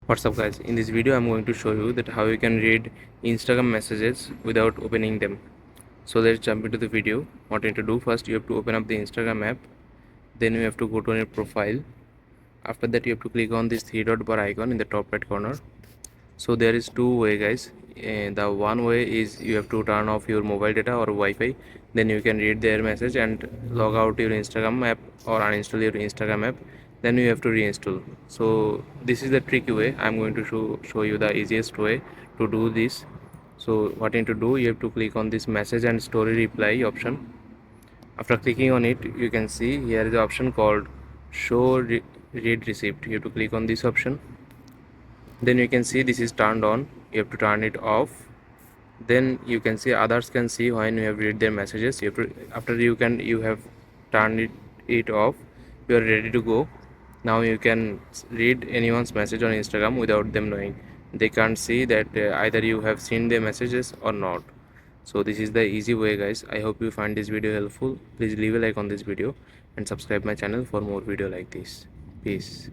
What's up guys, in this video I'm going to show you that how you can read Instagram messages without opening them. So let's jump into the video. What you need to do, first you have to open up the Instagram app, then you have to go to your profile. After that you have to click on this three dot bar icon in the top right corner. So there is two way guys. The one way is you have to turn off your mobile data or Wi-Fi, then you can read their message and log out your Instagram app or uninstall your Instagram app, then you have to reinstall. So this is the tricky way. I'm going to show you the easiest way to do this. So what you need to do, you have to click on this message and story reply option. After clicking on it, you can see here is the option called show read receipt. You have to click on this option, then you can see this is turned on. You have to turn it off, then you can see others can see when you have read their messages. You have to, after you have turned it off, you are ready to go. Now you can read anyone's message on Instagram without them knowing. They can't see that either you have seen their messages or not. So this is the easy way guys. I hope you find this video helpful. Please leave a like on this video and subscribe my channel for more video like this. Peace.